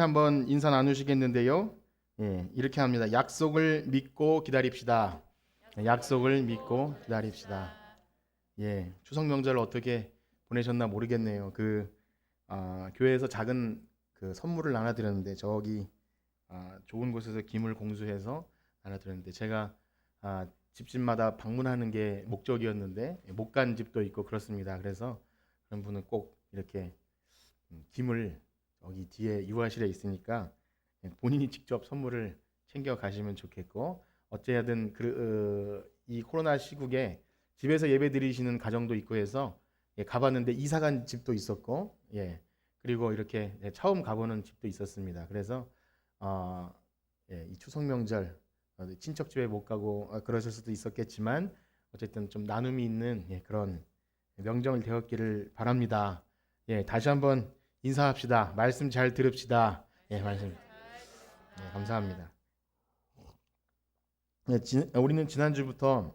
한번 인사 나누시겠는데요. 예, 이렇게 합니다. 약속을 믿고 기다립시다. 약속을 믿고 기다립시다. 예, 추석 명절 어떻게 보내셨나 모르겠네요. 교회에서 작은 그 선물을 나눠드렸는데 저기 좋은 곳에서 김을 공수해서 나눠드렸는데 제가 집집마다 방문하는 게 목적이었는데 못 간 집도 있고 그렇습니다. 그래서 그런 분은 꼭 이렇게 김을 여기 뒤에 유아실에 있으니까 본인이 직접 선물을 챙겨 가시면 좋겠고 어찌하든 이 코로나 시국에 집에서 예배 드리시는 가정도 있고 해서 가봤는데 이사 간 집도 있었고 그리고 이렇게 처음 가보는 집도 있었습니다. 그래서 어, 이 추석 명절 친척 집에 못 가고 그러실 수도 있었겠지만 어쨌든 좀 나눔이 있는 그런 명절 되었기를 바랍니다. 다시 한번 인사합시다. 말씀 잘 들읍시다. 말씀. 감사합니다. 우리는 지난주부터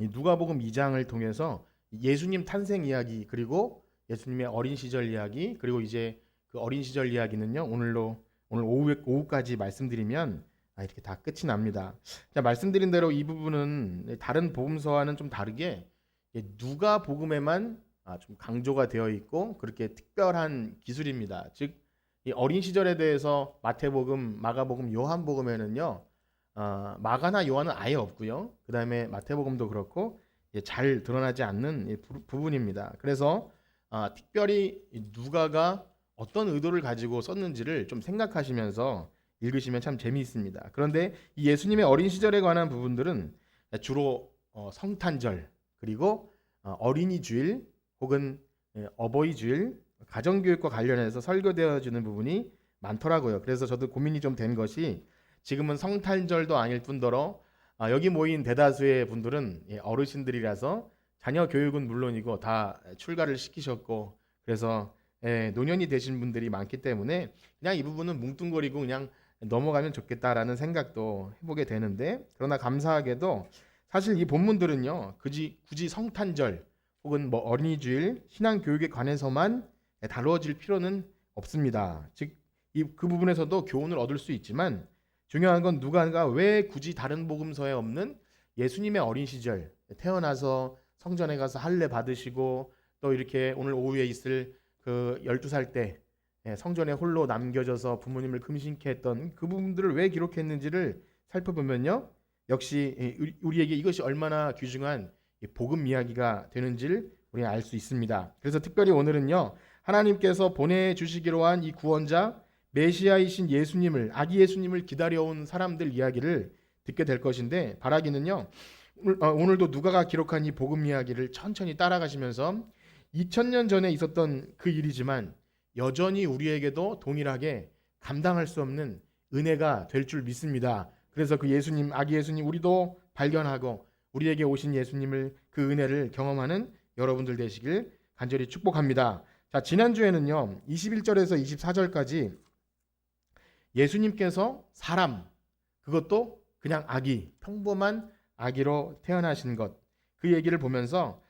이 누가복음 2장을 통해서 예수님 탄생 이야기 그리고 예수님의 어린 시절 이야기 그리고 이제 그 어린 시절 이야기는요 오늘 오후까지 말씀드리면 이렇게 다 끝이 납니다. 자, 말씀드린 대로 이 부분은 다른 복음서와는 좀 다르게 누가복음에만 좀 강조가 되어 있고 그렇게 특별한 기술입니다. 즉 이 어린 시절에 대해서 마태복음, 마가복음, 요한복음에는요 마가나 요한은 아예 없고요. 그 다음에 마태복음도 그렇고 잘 드러나지 않는 부분입니다. 그래서 특별히 누가가 어떤 의도를 가지고 썼는지를 좀 생각하시면서 읽으시면 참 재미있습니다. 그런데 이 예수님의 어린 시절에 관한 부분들은 주로 성탄절 그리고 어린이 주일 혹은 어버이 주일 가정교육과 관련해서 설교되어지는 부분이 많더라고요. 그래서 저도 고민이 좀 된 것이 지금은 성탄절도 아닐 뿐더러 여기 모인 대다수의 분들은 어르신들이라서 자녀 교육은 물론이고 다 출가를 시키셨고 그래서 노년이 되신 분들이 많기 때문에 그냥 이 부분은 뭉뚱거리고 그냥 넘어가면 좋겠다라는 생각도 해보게 되는데 그러나 감사하게도 사실 이 본문들은요 굳이 성탄절 혹은 뭐 어린이주일 신앙 교육에 관해서만 다루어질 필요는 없습니다. 즉 그 부분에서도 교훈을 얻을 수 있지만 중요한 건 누가가 왜 굳이 다른 복음서에 없는 예수님의 어린 시절 태어나서 성전에 가서 할례 받으시고 또 이렇게 오늘 오후에 있을 그 12살 때 성전에 홀로 남겨져서 부모님을 금신케 했던 그 부분들을 왜 기록했는지를 살펴보면요. 역시 우리에게 이것이 얼마나 귀중한 복음 이야기가 되는지를 우리가 알 수 있습니다. 그래서 특별히 오늘은요. 하나님께서 보내주시기로 한 이 구원자 메시아이신 예수님을 아기 예수님을 기다려온 사람들 이야기를 듣게 될 것인데 바라기는요. 오늘도 누가가 기록한 이 복음 이야기를 천천히 따라가시면서 2000년 전에 있었던 그 일이지만 여전히 우리에게도 동일하게 감당할 수 없는 은혜가 될 줄 믿습니다. 그래서 그 예수님, 아기 예수님 우리도 발견하고 우리에게 오신 예수님을 그 은혜를 경험하는 여러분들 되시길 간절히 축복합니다. 자, 지난주에는요. 21절에서 24절까지 예수님께서 사람, 그것도 그냥 아기, 평범한 아기로 태어나신 것, 그 얘기를 보면서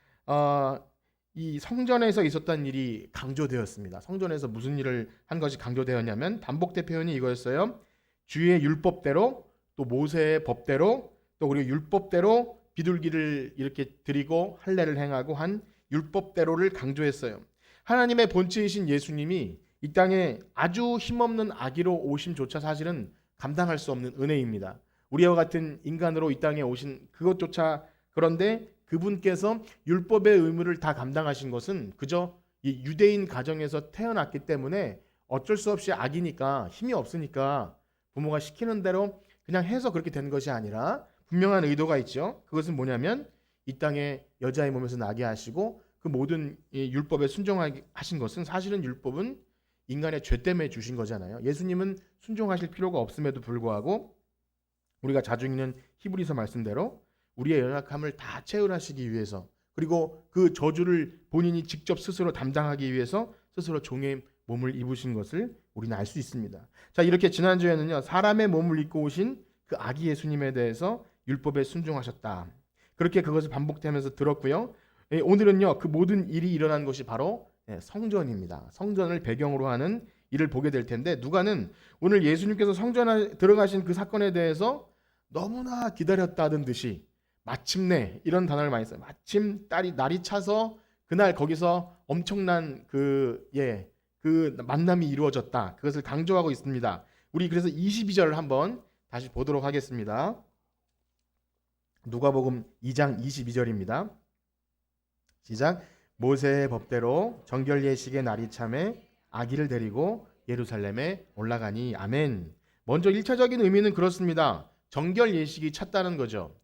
이 성전에서 있었던 일이 강조되었습니다. 성전에서 무슨 일을 한 것이 강조되었냐면 반복된 표현이 이거였어요. 주의 율법대로 또 모세의 법대로 또 그리고 율법대로 비둘기를 이렇게 드리고 할례를 행하고 한 율법대로를 강조했어요. 하나님의 본체이신 예수님이 이 땅에 아주 힘없는 아기로 오심조차 사실은 감당할 수 없는 은혜입니다. 우리와 같은 인간으로 이 땅에 오신 그것조차 그런데 그분께서 율법의 의무를 다 감당하신 것은 그저 이 유대인 가정에서 태어났기 때문에 어쩔 수 없이 아기니까 힘이 없으니까 부모가 시키는 대로 그냥 해서 그렇게 된 것이 아니라 분명한 의도가 있죠. 그것은 뭐냐면 이 땅에 여자의 몸에서 나게 하시고 그 모든 율법에 순종하신 것은 사실은 율법은 인간의 죄 때문에 주신 거잖아요. 예수님은 순종하실 필요가 없음에도 불구하고 우리가 자주 읽는 히브리서 말씀대로 우리의 연약함을 다 채울하시기 위해서 그리고 그 저주를 본인이 직접 스스로 담당하기 위해서 스스로 종의 몸을 입으신 것을 우리는 알 수 있습니다. 자, 이렇게 지난주에는요. 사람의 몸을 입고 오신 그 아기 예수님에 대해서 율법에 순종하셨다. 그렇게 그것을 반복되면서 들었고요. 오늘은요. 그 모든 일이 일어난 것이 바로 성전입니다. 성전을 배경으로 하는 일을 보게 될 텐데, 누가는 오늘 예수님께서 성전에 들어가신 그 사건에 대해서 너무나 기다렸다던 듯이 마침내, 이런 단어를 많이 써요. 마침 날이 차서 그날 거기서 엄청난 그 만남이 이루어졌다. 그것을 강조하고 있습니다. 우리 그래서 22절을 한번 다시 보도록 하겠습니다. 누가복음 2장 22절입니다. 시작. 모세의 법대로 정결 예식의 날이 참에 아기를 데리고 예루살렘에 올라가니. 아멘. 먼저 1차적인 의미는 그렇습니다. 정결 예식이 찼다는 거죠.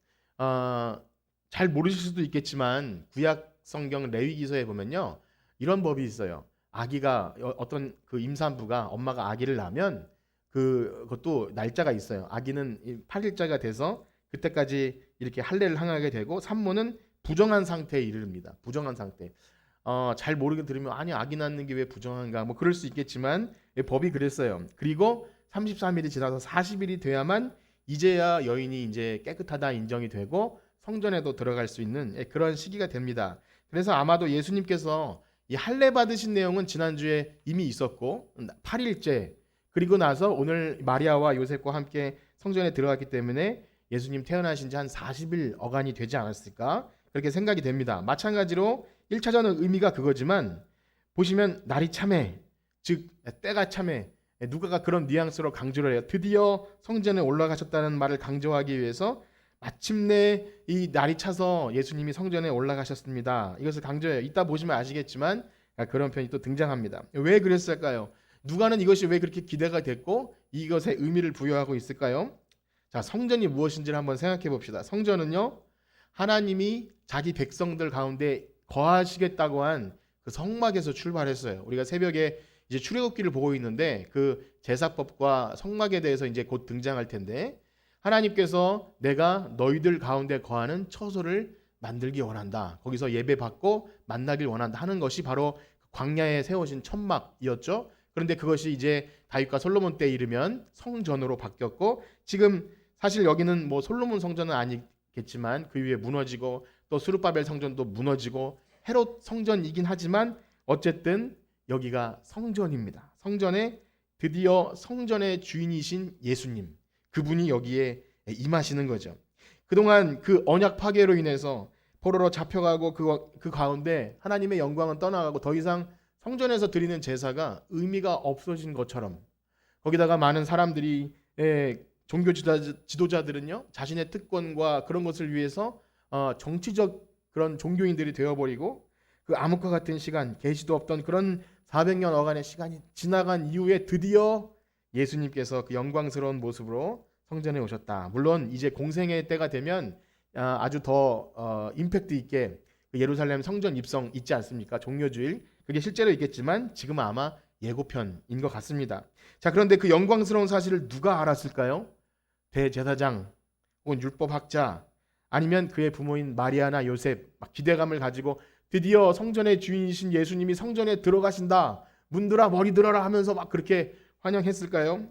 잘 모르실 수도 있겠지만 구약 성경 레위기서에 보면요, 이런 법이 있어요. 아기가 어떤 그 임산부가 엄마가 아기를 낳으면 그것도 날짜가 있어요. 아기는 8일째가 돼서 그때까지 이렇게 할례를 행하게 되고, 산모는 부정한 상태에 이릅니다. 부정한 상태. 잘 모르게 들으면 아니 아기 낳는 게 왜 부정한가 뭐 그럴 수 있겠지만 법이 그랬어요. 그리고 33일이 지나서 40일이 돼야만 이제야 여인이 이제 깨끗하다 인정이 되고 성전에도 들어갈 수 있는 그런 시기가 됩니다. 그래서 아마도 예수님께서 이 할례 받으신 내용은 지난주에 이미 있었고 8일째 그리고 나서 오늘 마리아와 요셉과 함께 성전에 들어갔기 때문에 예수님 태어나신 지 한 40일 어간이 되지 않았을까 그렇게 생각이 됩니다. 마찬가지로 1차전은 의미가 그거지만 보시면 날이 참해, 즉 때가 참해, 누가가 그런 뉘앙스로 강조를 해요. 드디어 성전에 올라가셨다는 말을 강조하기 위해서 마침내 이 날이 차서 예수님이 성전에 올라가셨습니다. 이것을 강조해요. 이따 보시면 아시겠지만 그런 편이 또 등장합니다. 왜 그랬을까요? 누가는 이것이 왜 그렇게 기대가 됐고 이것에 의미를 부여하고 있을까요? 자, 성전이 무엇인지를 한번 생각해 봅시다. 성전은요, 하나님이 자기 백성들 가운데 거하시겠다고 한 그 성막에서 출발했어요. 우리가 새벽에 이제 출애굽기를 보고 있는데 그 제사법과 성막에 대해서 이제 곧 등장할 텐데, 하나님께서 내가 너희들 가운데 거하는 처소를 만들기 원한다. 거기서 예배 받고 만나길 원한다 하는 것이 바로 광야에 세우신 천막이었죠. 그런데 그것이 이제 다윗과 솔로몬 때 이르면 성전으로 바뀌었고, 지금 사실 여기는 뭐 솔로몬 성전은 아니겠지만 그 위에 무너지고 또 스룹바벨 성전도 무너지고 헤롯 성전이긴 하지만 어쨌든 여기가 성전입니다. 성전에 드디어 성전의 주인이신 예수님, 그분이 여기에 임하시는 거죠. 그동안 그 언약 파괴로 인해서 포로로 잡혀가고 그 가운데 하나님의 영광은 떠나가고 더 이상 성전에서 드리는 제사가 의미가 없어진 것처럼, 거기다가 많은 사람들이 종교 지도자들은요 자신의 특권과 그런 것을 위해서 정치적 그런 종교인들이 되어버리고 그 암흑과 같은 시간, 계시도 없던 그런 400년 어간의 시간이 지나간 이후에 드디어 예수님께서 그 영광스러운 모습으로 성전에 오셨다. 물론 이제 공생의 때가 되면 아주 더 임팩트 있게 그 예루살렘 성전 입성 있지 않습니까? 종려주일. 그게 실제로 있겠지만 지금은 아마 예고편인 것 같습니다. 자, 그런데 그 영광스러운 사실을 누가 알았을까요? 대제사장 혹은 율법학자 아니면 그의 부모인 마리아나 요셉, 막 기대감을 가지고 드디어 성전의 주인이신 예수님이 성전에 들어가신다, 문들아 머리 들어라 하면서 막 그렇게 환영했을까요?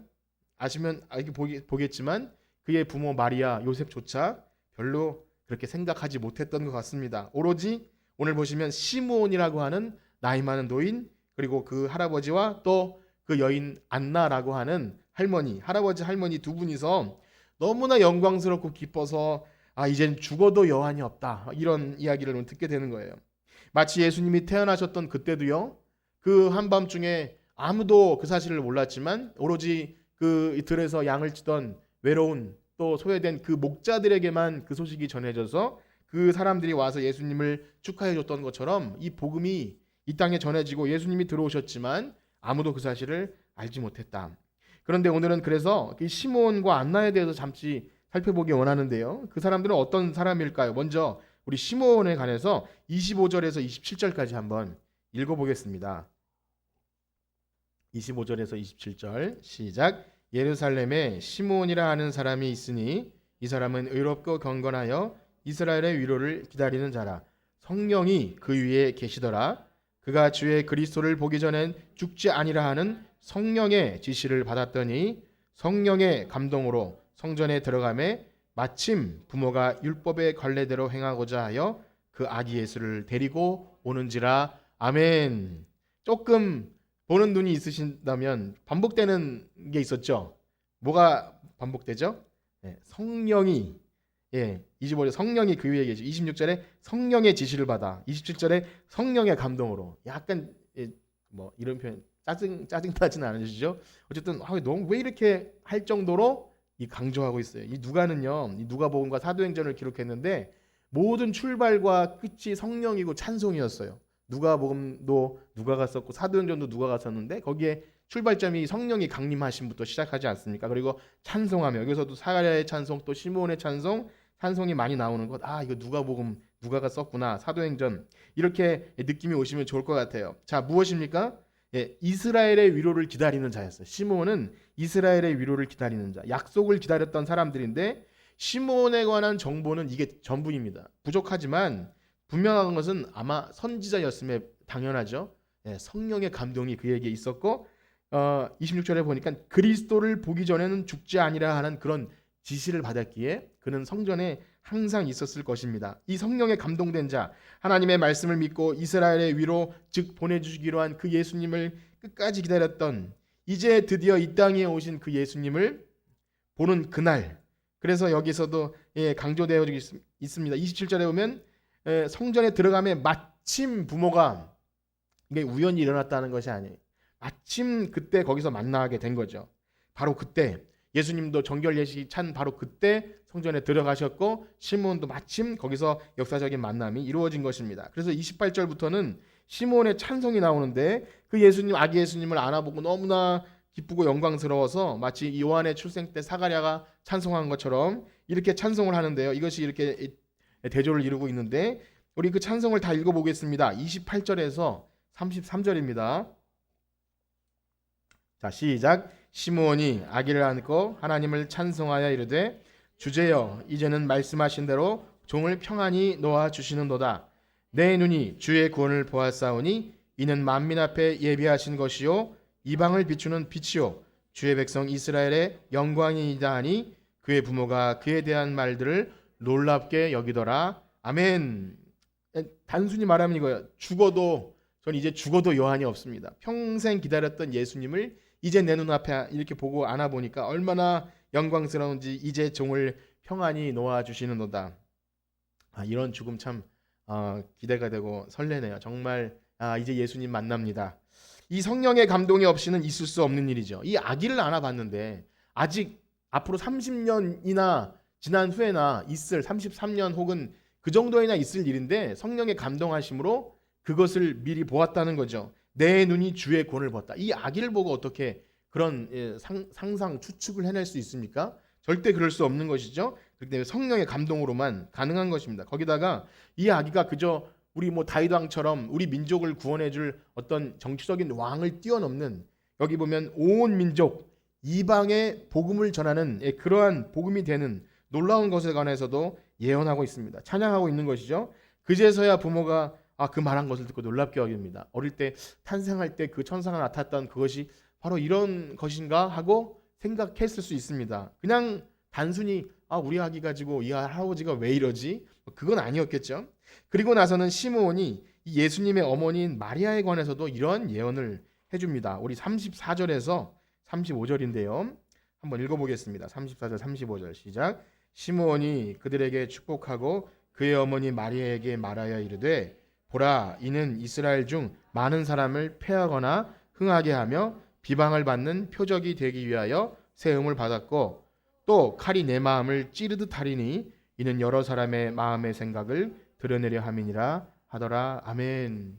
아시면 보겠지만 그의 부모 마리아, 요셉조차 별로 그렇게 생각하지 못했던 것 같습니다. 오로지 오늘 보시면 시므온이라고 하는 나이 많은 노인, 그리고 그 할아버지와 또 그 여인 안나라고 하는 할머니, 할아버지 할머니 두 분이서 너무나 영광스럽고 기뻐서 이젠 죽어도 여한이 없다, 이런 이야기를 듣게 되는 거예요. 마치 예수님이 태어나셨던 그때도요, 그 한밤중에 아무도 그 사실을 몰랐지만 오로지 그 들에서 양을 치던 외로운 또 소외된 그 목자들에게만 그 소식이 전해져서 그 사람들이 와서 예수님을 축하해 줬던 것처럼 이 복음이 이 땅에 전해지고 예수님이 들어오셨지만 아무도 그 사실을 알지 못했다. 그런데 오늘은 그래서 시므온과 안나에 대해서 잠시 살펴보기 원하는데요. 그 사람들은 어떤 사람일까요? 먼저 우리 시므온에 관해서 25절에서 27절까지 한번 읽어보겠습니다. 25절에서 27절 시작. 예루살렘에 시므온이라 하는 사람이 있으니 이 사람은 의롭고 경건하여 이스라엘의 위로를 기다리는 자라. 성령이 그 위에 계시더라. 그가 주의 그리스도를 보기 전엔 죽지 아니라 하는 성령의 지시를 받았더니 성령의 감동으로 성전에 들어가매 마침 부모가 율법의 관례대로 행하고자 하여 그 아기 예수를 데리고 오는지라. 아멘. 조금 보는 눈이 있으신다면 반복되는 게 있었죠. 뭐가 반복되죠? 성령이 25절 성령이 그 위에 계시. 26절에 성령의 지시를 받아. 27절에 성령의 감동으로. 약간 뭐 이런 표현 짜증 나지는 않으시죠? 어쨌든 너무 왜 이렇게 할 정도로 이 강조하고 있어요. 이 누가는요, 이 누가복음과 사도행전을 기록했는데 모든 출발과 끝이 성령이고 찬송이었어요. 누가복음도 누가가 썼고 사도행전도 누가가 썼는데 거기에 출발점이 성령이 강림하심부터 시작하지 않습니까? 그리고 찬송하며 여기서도 사가랴의 찬송 또 시므온의 찬송이 많이 나오는 것. 이거 누가복음 누가가 썼구나. 사도행전 이렇게 느낌이 오시면 좋을 것 같아요. 자, 무엇입니까? 이스라엘의 위로를 기다리는 자였어요. 시므온은 이스라엘의 위로를 기다리는 자. 약속을 기다렸던 사람들인데 시므온에 관한 정보는 이게 전부입니다. 부족하지만 분명한 것은 아마 선지자였음에 당연하죠. 성령의 감동이 그에게 있었고 26절에 보니까 그리스도를 보기 전에는 죽지 아니라 하는 그런 지시를 받았기에 그는 성전에 항상 있었을 것입니다. 이 성령에 감동된 자, 하나님의 말씀을 믿고 이스라엘의 위로 즉 보내주시기로 한 그 예수님을 끝까지 기다렸던 이제 드디어 이 땅에 오신 그 예수님을 보는 그날. 그래서 여기서도 강조되어 있습니다. 27절에 보면 성전에 들어가며 마침 부모가 이게 우연히 일어났다는 것이 아니에요. 마침 그때 거기서 만나게 된 거죠. 바로 그때 예수님도 정결 예식이 찬 바로 그때 성전에 들어가셨고 시므온도 마침 거기서 역사적인 만남이 이루어진 것입니다. 그래서 28절부터는 시므온의 찬송이 나오는데 그 예수님 아기 예수님을 안아보고 너무나 기쁘고 영광스러워서 마치 요한의 출생 때 사가랴가 찬송한 것처럼 이렇게 찬송을 하는데요. 이것이 이렇게 대조를 이루고 있는데 우리 그 찬송을 다 읽어보겠습니다. 28절에서 33절입니다. 자, 시작. 시므온이 아기를 안고 하나님을 찬송하여 이르되 주제여 이제는 말씀하신 대로 종을 평안히 놓아 주시는도다. 내 눈이 주의 구원을 보았사오니 이는 만민 앞에 예비하신 것이요 이방을 비추는 빛이요 주의 백성 이스라엘의 영광이다 하니 그의 부모가 그에 대한 말들을 놀랍게 여기더라. 아멘. 단순히 말하면 이거예요. 전 이제 죽어도 여한이 없습니다. 평생 기다렸던 예수님을 이제 내 눈앞에 이렇게 보고 안아보니까 얼마나 영광스러운지 이제 종을 평안히 놓아주시는도다. 이런 죽음 참 기대가 되고 설레네요. 정말 이제 예수님 만납니다. 이 성령의 감동이 없이는 있을 수 없는 일이죠. 이 아기를 안아봤는데 아직 앞으로 30년이나 지난 후에나 있을 33년 혹은 그 정도이나 있을 일인데 성령의 감동하심으로 그것을 미리 보았다는 거죠. 내 눈이 주의 구원을 보았다. 이 아기를 보고 어떻게 그런 상상 추측을 해낼 수 있습니까? 절대 그럴 수 없는 것이죠. 그렇기 때문에 성령의 감동으로만 가능한 것입니다. 거기다가 이 아기가 그저 우리 다윗 왕처럼 우리 민족을 구원해줄 어떤 정치적인 왕을 뛰어넘는 여기 보면 온 민족 이방의 복음을 전하는 그러한 복음이 되는 놀라운 것에 관해서도 예언하고 있습니다. 찬양하고 있는 것이죠. 그제서야 부모가 그 말한 것을 듣고 놀랍게 여깁니다. 어릴 때 탄생할 때 그 천사가 나타났던 그것이 바로 이런 것인가 하고 생각했을 수 있습니다. 그냥 단순히 우리 아기 가지고 이 할아버지가 왜 이러지? 그건 아니었겠죠. 그리고 나서는 시므온이 예수님의 어머니인 마리아에 관해서도 이런 예언을 해줍니다. 우리 34절에서 35절인데요. 한번 읽어보겠습니다. 34절 35절 시작. 시므온이 그들에게 축복하고 그의 어머니 마리아에게 말하여 이르되 보라 이는 이스라엘 중 많은 사람을 패하거나 흥하게 하며 비방을 받는 표적이 되기 위하여 세움을 받았고 또 칼이 내 마음을 찌르듯 하리니 이는 여러 사람의 마음의 생각을 드러내려 함이니라 하더라. 아멘.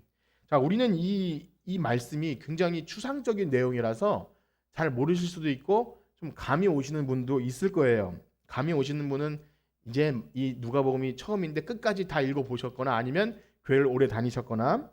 자, 우리는 이 말씀이 굉장히 추상적인 내용이라서 잘 모르실 수도 있고 좀 감이 오시는 분도 있을 거예요. 감이 오시는 분은 이제 이 누가복음이 처음인데 끝까지 다 읽어보셨거나 아니면 교회를 오래 다니셨거나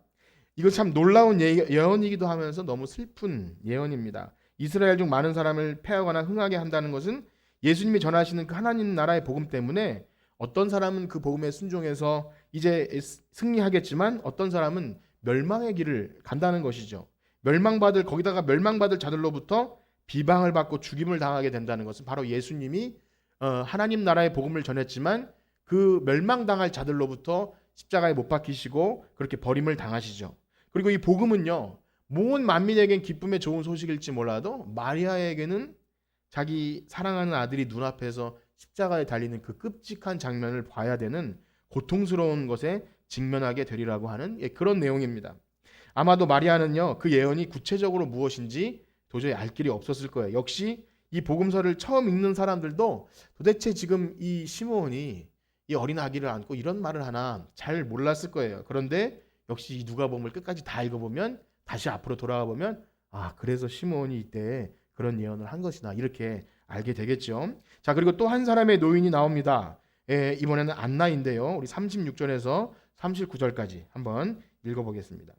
이거 참 놀라운 예언이기도 하면서 너무 슬픈 예언입니다. 이스라엘 중 많은 사람을 패하거나 흥하게 한다는 것은 예수님이 전하시는 그 하나님 나라의 복음 때문에 어떤 사람은 그 복음에 순종해서 이제 승리하겠지만 어떤 사람은 멸망의 길을 간다는 것이죠. 거기다가 멸망받을 자들로부터 비방을 받고 죽임을 당하게 된다는 것은 바로 예수님이 하나님 나라의 복음을 전했지만 그 멸망당할 자들로부터 십자가에 못 박히시고 그렇게 버림을 당하시죠. 그리고 이 복음은요 모든 만민에겐 기쁨의 좋은 소식일지 몰라도 마리아에게는 자기 사랑하는 아들이 눈앞에서 십자가에 달리는 그 끔찍한 장면을 봐야 되는 고통스러운 것에 직면하게 되리라고 하는 그런 내용입니다. 아마도 마리아는요, 그 예언이 구체적으로 무엇인지 도저히 알 길이 없었을 거예요. 역시 이 복음서를 처음 읽는 사람들도 도대체 지금 이 시므온이 이 어린 아기를 안고 이런 말을 하나 잘 몰랐을 거예요. 그런데 역시 이 누가복음을 끝까지 다 읽어보면, 다시 앞으로 돌아가 보면, 아, 그래서 시므온이 이때 그런 예언을 한 것이나 이렇게 알게 되겠죠. 자, 그리고 또 한 사람의 노인이 나옵니다. 이번에는 안나인데요. 우리 36절에서 39절까지 한번 읽어보겠습니다.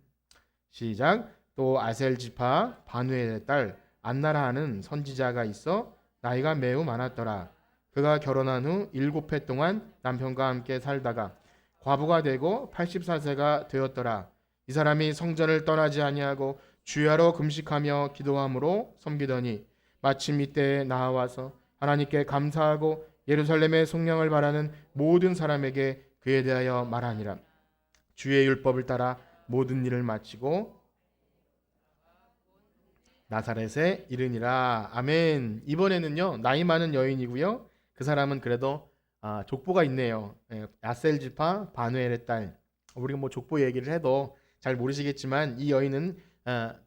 시작. 또 아셀 지파 바누엘의 딸 안나라 하는 선지자가 있어 나이가 매우 많았더라. 그가 결혼한 후 7해 동안 남편과 함께 살다가 과부가 되고 84세가 되었더라. 이 사람이 성전을 떠나지 아니하고 주야로 금식하며 기도함으로 섬기더니 마침 이때에 나와서 하나님께 감사하고 예루살렘의 속량을 바라는 모든 사람에게 그에 대하여 말하니라. 주의 율법을 따라 모든 일을 마치고 나사렛에 이르니라. 아멘. 이번에는요, 나이 많은 여인이고요. 그 사람은 그래도 족보가 있네요. 아셀 지파 바누엘의 딸. 우리가 뭐 족보 얘기를 해도 잘 모르시겠지만 이 여인은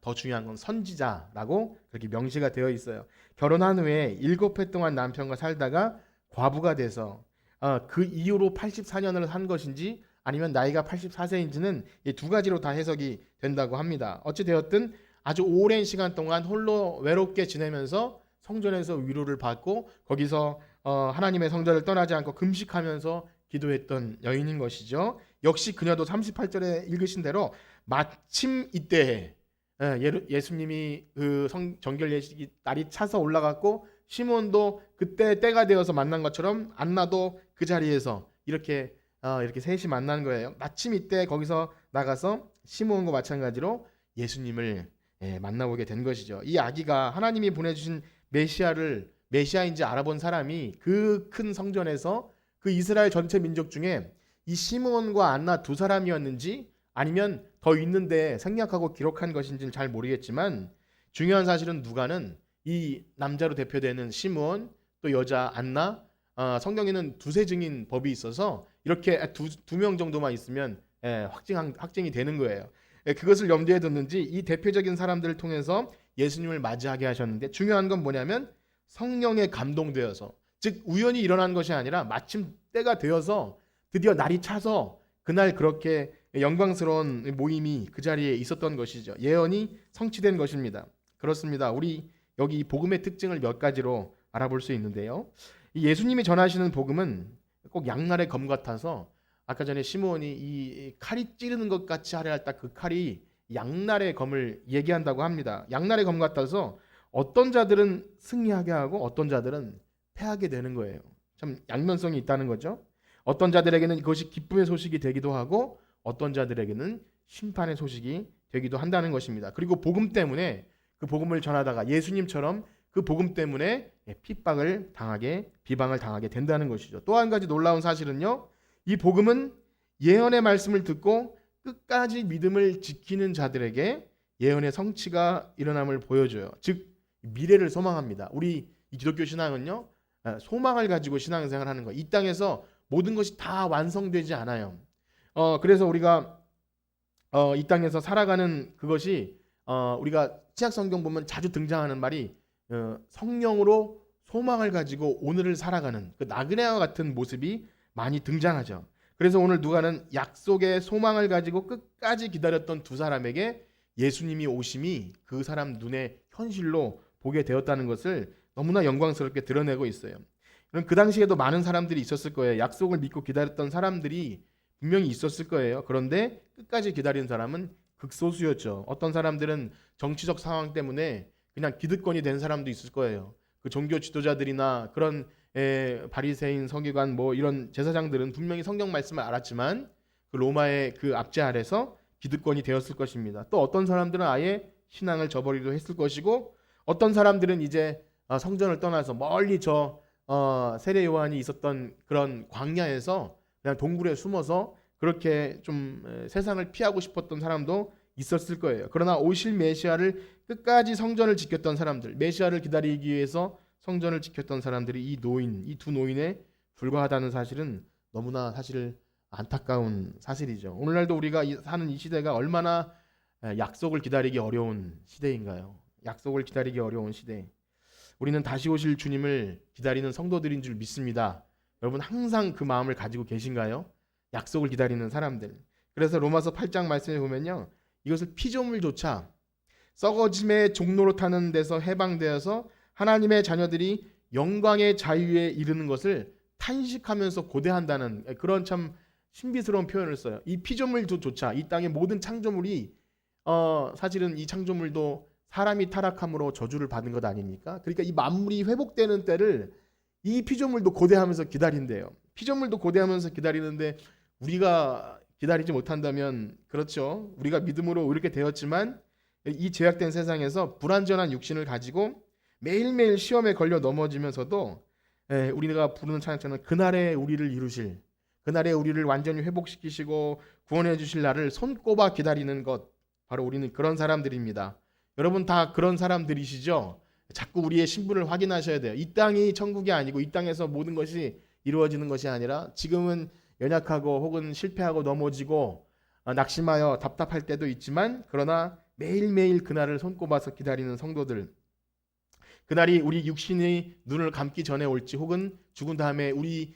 더 중요한 건 선지자라고 그렇게 명시가 되어 있어요. 결혼한 후에 7해 동안 남편과 살다가 과부가 돼서 그 이후로 84년을 한 것인지 아니면 나이가 84세인지는 이 두 가지로 다 해석이 된다고 합니다. 어찌 되었든 아주 오랜 시간 동안 홀로 외롭게 지내면서 성전에서 위로를 받고 거기서 하나님의 성전을 떠나지 않고 금식하면서 기도했던 여인인 것이죠. 역시 그녀도 38절에 읽으신 대로 마침 이때에 예수님이 그 정결 예식이 날이 차서 올라갔고 시몬도 그때 때가 되어서 만난 것처럼 안나도 그 자리에서 이렇게 셋이 만난 거예요. 마침 이때 거기서 나가서 시몬과 마찬가지로 예수님을 만나보게 된 것이죠. 이 아기가 하나님이 보내주신 메시아인지 알아본 사람이 그 큰 성전에서 그 이스라엘 전체 민족 중에 이 시므온과 안나 두 사람이었는지 아니면 더 있는데 생략하고 기록한 것인지는 잘 모르겠지만 중요한 사실은 누가는 이 남자로 대표되는 시므온 또 여자 안나 성경에는 두세 증인 법이 있어서 이렇게 두 명 정도만 있으면 확증이 되는 거예요. 그것을 염두에 뒀는지 이 대표적인 사람들을 통해서 예수님을 맞이하게 하셨는데 중요한 건 뭐냐면 성령에 감동되어서 즉 우연히 일어난 것이 아니라 마침 때가 되어서 드디어 날이 차서 그날 그렇게 영광스러운 모임이 그 자리에 있었던 것이죠. 예언이 성취된 것입니다. 그렇습니다. 우리 여기 복음의 특징을 몇 가지로 알아볼 수 있는데요. 이 예수님이 전하시는 복음은 꼭 양날의 검 같아서 아까 전에 시므온이 이 칼이 찌르는 것 같이 하려 할 딱 그 칼이 양날의 검을 얘기한다고 합니다. 양날의 검 같아서 어떤 자들은 승리하게 하고 어떤 자들은 패하게 되는 거예요. 참 양면성이 있다는 거죠. 어떤 자들에게는 그것이 기쁨의 소식이 되기도 하고 어떤 자들에게는 심판의 소식이 되기도 한다는 것입니다. 그리고 복음 때문에 그 복음을 전하다가 예수님처럼 그 복음 때문에 핍박을 당하게 비방을 당하게 된다는 것이죠. 또 한 가지 놀라운 사실은요. 이 복음은 예언의 말씀을 듣고 끝까지 믿음을 지키는 자들에게 예언의 성취가 일어남을 보여줘요. 즉 미래를 소망합니다. 우리 이 기독교 신앙은요. 소망을 가지고 신앙생활을 하는 거예요. 이 땅에서 모든 것이 다 완성되지 않아요. 그래서 우리가 이 땅에서 살아가는 그것이 우리가 신약 성경 보면 자주 등장하는 말이 성령으로 소망을 가지고 오늘을 살아가는 그 나그네와 같은 모습이 많이 등장하죠. 그래서 오늘 누가는 약속의 소망을 가지고 끝까지 기다렸던 두 사람에게 예수님이 오심이 그 사람 눈에 현실로 보게 되었다는 것을 너무나 영광스럽게 드러내고 있어요. 그 당시에도 많은 사람들이 있었을 거예요. 약속을 믿고 기다렸던 사람들이 분명히 있었을 거예요. 그런데 끝까지 기다린 사람은 극소수였죠. 어떤 사람들은 정치적 상황 때문에 그냥 기득권이 된 사람도 있을 거예요. 그 종교 지도자들이나 그런 바리새인, 서기관 뭐 이런 제사장들은 분명히 성경 말씀을 알았지만 그 로마의 그 압제 아래서 기득권이 되었을 것입니다. 또 어떤 사람들은 아예 신앙을 저버리기도 했을 것이고 어떤 사람들은 이제 성전을 떠나서 멀리 세례 요한이 있었던 그런 광야에서 그냥 동굴에 숨어서 그렇게 좀 세상을 피하고 싶었던 사람도 있었을 거예요. 그러나 오실 메시아를 끝까지 성전을 지켰던 사람들, 메시아를 기다리기 위해서 성전을 지켰던 사람들이 이 두 노인에 불과하다는 사실은 너무나 사실 안타까운 사실이죠. 오늘날도 우리가 사는 이 시대가 얼마나 약속을 기다리기 어려운 시대인가요? 약속을 기다리기 어려운 시대. 우리는 다시 오실 주님을 기다리는 성도들인 줄 믿습니다. 여러분 항상 그 마음을 가지고 계신가요? 약속을 기다리는 사람들. 그래서 로마서 8장 말씀에 보면요. 이것을 피조물조차 썩어짐의 종로로 타는 데서 해방되어서 하나님의 자녀들이 영광의 자유에 이르는 것을 탄식하면서 고대한다는 그런 참 신비스러운 표현을 써요. 이 피조물조차 이 땅의 모든 창조물이 사실은 이 창조물도 사람이 타락함으로 저주를 받은 것 아닙니까? 그러니까 이 만물이 회복되는 때를 이 피조물도 고대하면서 기다린대요. 피조물도 고대하면서 기다리는데 우리가 기다리지 못한다면 그렇죠. 우리가 믿음으로 이렇게 되었지만 이 죄악된 세상에서 불완전한 육신을 가지고 매일매일 시험에 걸려 넘어지면서도 우리가 부르는 찬양처럼 그날에 우리를 이루실, 그날에 우리를 완전히 회복시키시고 구원해 주실 날을 손꼽아 기다리는 것, 바로 우리는 그런 사람들입니다. 여러분 다 그런 사람들이시죠? 자꾸 우리의 신분을 확인하셔야 돼요. 이 땅이 천국이 아니고 이 땅에서 모든 것이 이루어지는 것이 아니라 지금은 연약하고 혹은 실패하고 넘어지고 낙심하여 답답할 때도 있지만 그러나 매일매일 그날을 손꼽아서 기다리는 성도들, 그날이 우리 육신이 눈을 감기 전에 올지 혹은 죽은 다음에 우리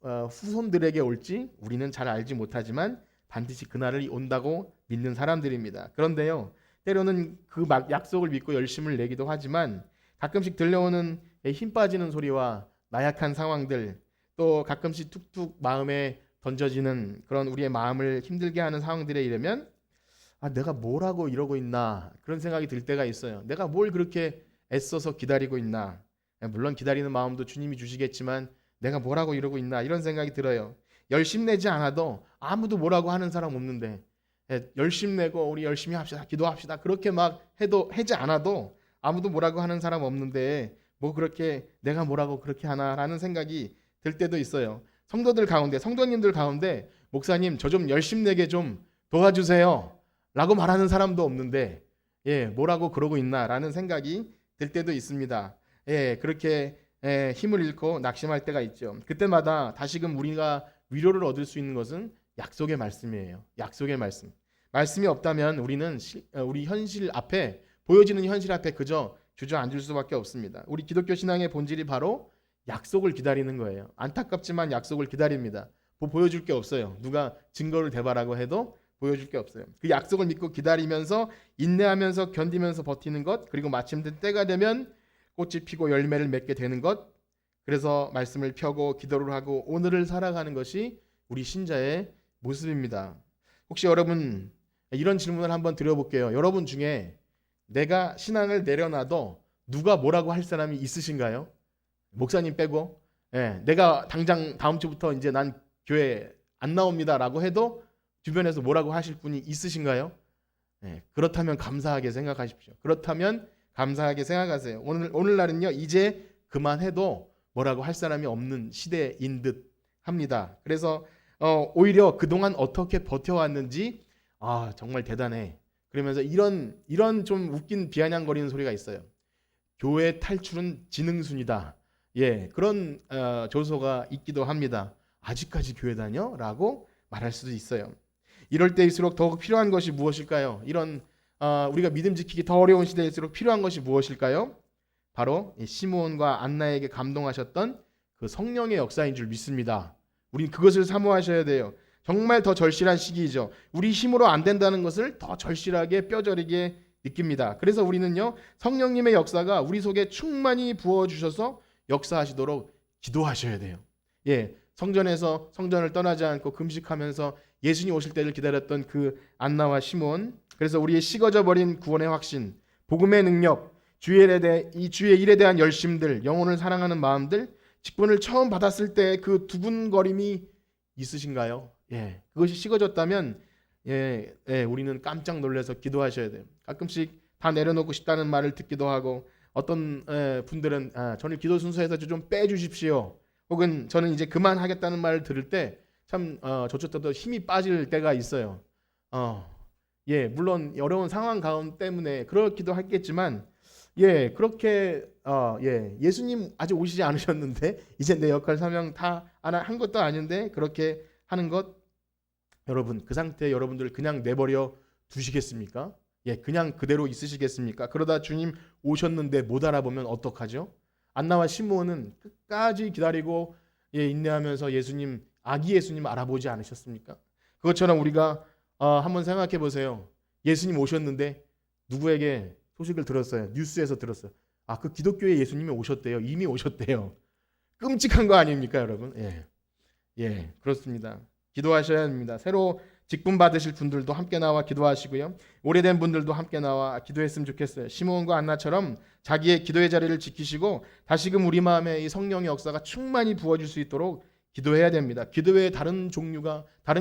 후손들에게 올지 우리는 잘 알지 못하지만 반드시 그날이 온다고 믿는 사람들입니다. 그런데요, 때로는 그 약속을 믿고 열심을 내기도 하지만 가끔씩 들려오는 힘 빠지는 소리와 나약한 상황들, 또 가끔씩 툭툭 마음에 던져지는 그런 우리의 마음을 힘들게 하는 상황들에 이르면 내가 뭐라고 이러고 있나 그런 생각이 들 때가 있어요. 내가 뭘 그렇게 애써서 기다리고 있나. 물론 기다리는 마음도 주님이 주시겠지만 내가 뭐라고 이러고 있나 이런 생각이 들어요. 열심 내지 않아도 아무도 뭐라고 하는 사람 없는데 열심 내고 우리 열심히 합시다 기도합시다 그렇게 막 해도 하지 않아도 아무도 뭐라고 하는 사람 없는데 뭐 그렇게 내가 뭐라고 그렇게 하나라는 생각이 들 때도 있어요. 성도들 가운데 성도님들 가운데 목사님 저 좀 열심 내게 좀 도와주세요 라고 말하는 사람도 없는데 뭐라고 그러고 있나라는 생각이 들 때도 있습니다. 그렇게 힘을 잃고 낙심할 때가 있죠. 그때마다 다시금 우리가 위로를 얻을 수 있는 것은 약속의 말씀이에요. 약속의 말씀. 말씀이 없다면 우리는 우리 현실 앞에 보여지는 현실 앞에 그저 주저앉을 수밖에 없습니다. 우리 기독교 신앙의 본질이 바로 약속을 기다리는 거예요. 안타깝지만 약속을 기다립니다. 보여줄 게 없어요. 누가 증거를 대발하고 해도 보여줄 게 없어요. 그 약속을 믿고 기다리면서 인내하면서 견디면서 버티는 것, 그리고 마침 때가 되면 꽃이 피고 열매를 맺게 되는 것, 그래서 말씀을 펴고 기도를 하고 오늘을 살아가는 것이 우리 신자의 모습입니다. 혹시 여러분 이런 질문을 한번 드려볼게요. 여러분 중에 내가 신앙을 내려놔도 누가 뭐라고 할 사람이 있으신가요? 목사님 빼고 내가 당장 다음 주부터 이제 난 교회 안 나옵니다라고 해도 주변에서 뭐라고 하실 분이 있으신가요? 그렇다면 감사하게 생각하십시오. 그렇다면 감사하게 생각하세요. 오늘날은요 이제 그만해도 뭐라고 할 사람이 없는 시대인 듯 합니다. 그래서 오히려 그동안 어떻게 버텨왔는지 정말 대단해. 그러면서 이런 좀 웃긴 비아냥거리는 소리가 있어요. 교회 탈출은 지능순이다. 그런 조소가 있기도 합니다. 아직까지 교회 다녀? 라고 말할 수도 있어요. 이럴 때일수록 더욱 필요한 것이 무엇일까요? 이런 우리가 믿음 지키기 더 어려운 시대일수록 필요한 것이 무엇일까요? 바로 시므온과 안나에게 감동하셨던 그 성령의 역사인 줄 믿습니다. 우린 그것을 사모하셔야 돼요. 정말 더 절실한 시기이죠. 우리 힘으로 안 된다는 것을 더 절실하게 뼈저리게 느낍니다. 그래서 우리는요 성령님의 역사가 우리 속에 충만히 부어주셔서 역사하시도록 기도하셔야 돼요. 성전에서 성전을 떠나지 않고 금식하면서 예수님 오실 때를 기다렸던 그 안나와 시몬, 그래서 우리의 식어져 버린 구원의 확신, 복음의 능력, 주의 일에 대한 열심들, 영혼을 사랑하는 마음들, 직분을 처음 받았을 때 그 두근거림이 있으신가요? 그것이 식어졌다면 우리는 깜짝 놀라서 기도하셔야 돼요. 가끔씩 다 내려놓고 싶다는 말을 듣기도 하고 어떤 분들은 저는 기도 순서에서 좀 빼주십시오. 혹은 저는 이제 그만하겠다는 말을 들을 때 참 저쪽도 힘이 빠질 때가 있어요. 물론 어려운 상황 가운데 때문에 그렇기도 했겠지만 그렇게 예수님 아직 오시지 않으셨는데 이제 내 역할 사명 다 한 것도 아닌데 그렇게 하는 것, 여러분 그 상태에 여러분들 그냥 내버려 두시겠습니까? 그냥 그대로 있으시겠습니까? 그러다 주님 오셨는데 못 알아보면 어떡하죠? 안나와 시므온은 끝까지 기다리고 인내하면서 예수님, 아기 예수님 알아보지 않으셨습니까? 그것처럼 우리가 한번 생각해 보세요. 예수님 오셨는데 누구에게 소식을 들었어요? 뉴스에서 들었어요. 그 기독교의 예수님이 오셨대요. 이미 오셨대요. 끔찍한 거 아닙니까, 여러분? 그렇습니다. 기도하셔야 합니다. 새로 직분 받으실 분들도 함께 나와 기도하시고요. 오래된 분들도 함께 나와 기도했으면 좋겠어요. 시므온과 안나처럼 자기의 기도의 자리를 지키시고 다시금 우리 마음에 이 성령의 역사가 충만히 부어질 수 있도록 기도해야 됩니다. 기도의 다른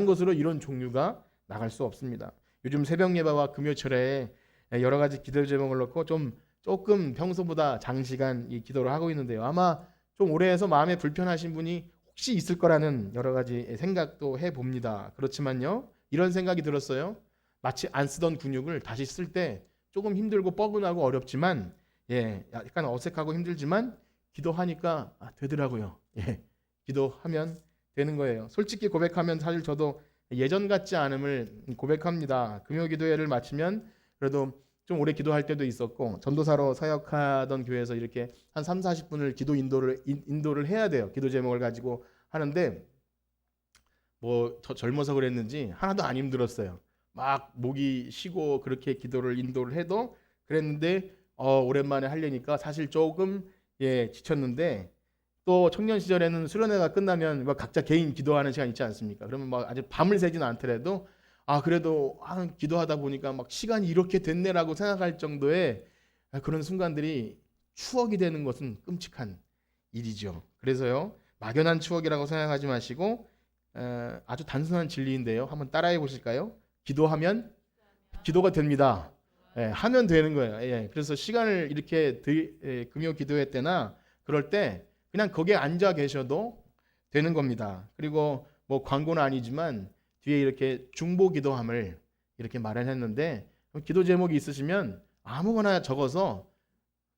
것으로 이런 종류가 나갈 수 없습니다. 요즘 새벽 예배와 금요철에 여러 가지 기도 제목을 넣고 조금 평소보다 장시간 이 기도를 하고 있는데요. 아마 좀 오래 해서 마음에 불편하신 분이 혹시 있을 거라는 여러 가지 생각도 해봅니다. 그렇지만요, 이런 생각이 들었어요. 마치 안 쓰던 근육을 다시 쓸 때 조금 힘들고 뻐근하고 어렵지만 약간 어색하고 힘들지만 기도하니까 되더라고요. 기도하면 되는 거예요. 솔직히 고백하면 사실 저도 예전 같지 않음을 고백합니다. 금요 기도회를 마치면 그래도 좀 오래 기도할 때도 있었고, 전도사로 사역하던 교회에서 이렇게 한 3, 40분을 기도 인도를 해야 돼요. 기도 제목을 가지고 하는데 뭐 더 젊어서 그랬는지 하나도 안 힘들었어요. 막 목이 쉬고 그렇게 인도를 해도 그랬는데 오랜만에 하려니까 사실 조금 지쳤는데, 또 청년 시절에는 수련회가 끝나면 각자 개인 기도하는 시간 있지 않습니까? 그러면 막 아주 밤을 새지는 않더라도 그래도 기도하다 보니까 막 시간이 이렇게 됐네라고 생각할 정도의 그런 순간들이 추억이 되는 것은 끔찍한 일이죠. 그래서요, 막연한 추억이라고 생각하지 마시고 아주 단순한 진리인데요. 한번 따라해 보실까요? 기도하면 기도가 됩니다. 하면 되는 거예요. 그래서 시간을 이렇게 금요 기도회 때나 그럴 때 그냥 거기에 앉아 계셔도 되는 겁니다. 그리고 뭐 광고는 아니지만 뒤에 이렇게 중보 기도함을 이렇게 마련했는데, 기도 제목이 있으시면 아무거나 적어서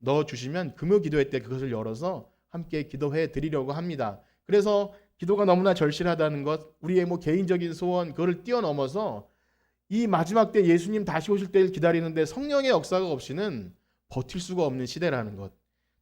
넣어주시면 금요 기도회 때 그것을 열어서 함께 기도해 드리려고 합니다. 그래서 기도가 너무나 절실하다는 것, 우리의 뭐 개인적인 소원, 그거를 뛰어넘어서 이 마지막 때 예수님 다시 오실 때를 기다리는데 성령의 역사가 없이는 버틸 수가 없는 시대라는 것,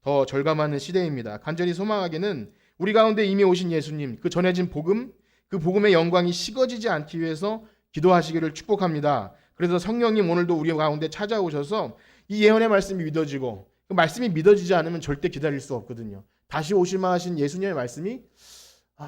더 절감하는 시대입니다. 간절히 소망하기는 우리 가운데 이미 오신 예수님, 그 전해진 복음, 그 복음의 영광이 식어지지 않기 위해서 기도하시기를 축복합니다. 그래서 성령님 오늘도 우리 가운데 찾아오셔서 이 예언의 말씀이 믿어지고, 그 말씀이 믿어지지 않으면 절대 기다릴 수 없거든요. 다시 오실만 하신 예수님의 말씀이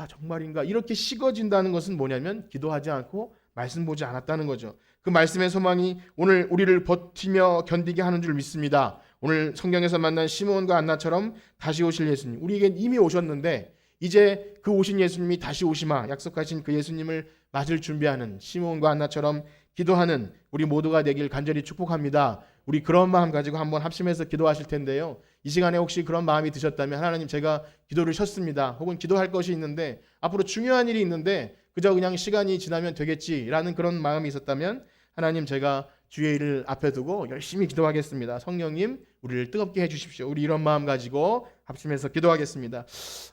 정말인가 이렇게 식어진다는 것은 뭐냐면 기도하지 않고 말씀 보지 않았다는 거죠. 그 말씀의 소망이 오늘 우리를 버티며 견디게 하는 줄 믿습니다. 오늘 성경에서 만난 시므온과 안나처럼 다시 오실 예수님, 우리에겐 이미 오셨는데 이제 그 오신 예수님이 다시 오시마 약속하신 그 예수님을 맞을 준비하는 시므온과 안나처럼 기도하는 우리 모두가 되길 간절히 축복합니다. 우리 그런 마음 가지고 한번 합심해서 기도하실 텐데요. 이 시간에 혹시 그런 마음이 드셨다면, 하나님 제가 기도를 쉬었습니다. 혹은 기도할 것이 있는데 앞으로 중요한 일이 있는데 그저 그냥 시간이 지나면 되겠지라는 그런 마음이 있었다면, 하나님 제가 주의 일을 앞에 두고 열심히 기도하겠습니다. 성령님 우리를 뜨겁게 해주십시오. 우리 이런 마음 가지고 합심해서 기도하겠습니다.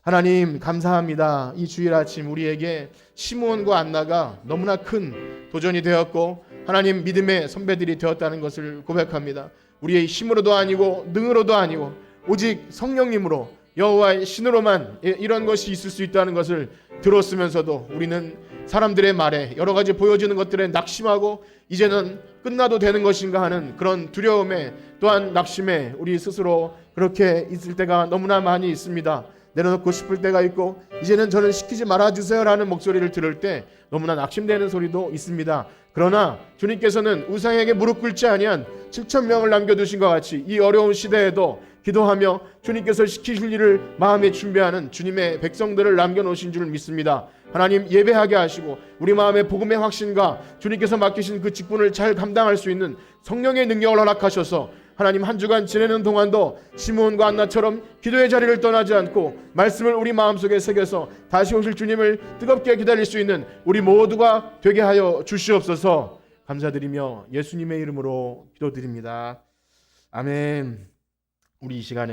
하나님 감사합니다. 이 주일 아침 우리에게 시므온과 안나가 너무나 큰 도전이 되었고 하나님 믿음의 선배들이 되었다는 것을 고백합니다. 우리의 힘으로도 아니고 능으로도 아니고 오직 성령님으로 여호와의 신으로만 이런 것이 있을 수 있다는 것을 들었으면서도 우리는 사람들의 말에 여러 가지 보여지는 것들에 낙심하고 이제는 끝나도 되는 것인가 하는 그런 두려움에, 또한 낙심에 우리 스스로 그렇게 있을 때가 너무나 많이 있습니다. 내려놓고 싶을 때가 있고 이제는 저를 시키지 말아주세요 라는 목소리를 들을 때 너무나 낙심되는 소리도 있습니다. 그러나 주님께서는 우상에게 무릎 꿇지 아니한 7,000명을 남겨두신 것 같이 이 어려운 시대에도 기도하며 주님께서 시키실 일을 마음에 준비하는 주님의 백성들을 남겨놓으신 줄 믿습니다. 하나님 예배하게 하시고 우리 마음의 복음의 확신과 주님께서 맡기신 그 직분을 잘 감당할 수 있는 성령의 능력을 허락하셔서 하나님 한 주간 지내는 동안도 시므온과 안나처럼 기도의 자리를 떠나지 않고 말씀을 우리 마음속에 새겨서 다시 오실 주님을 뜨겁게 기다릴 수 있는 우리 모두가 되게 하여 주시옵소서. 감사드리며 예수님의 이름으로 기도드립니다. 아멘. 우리 이 시간에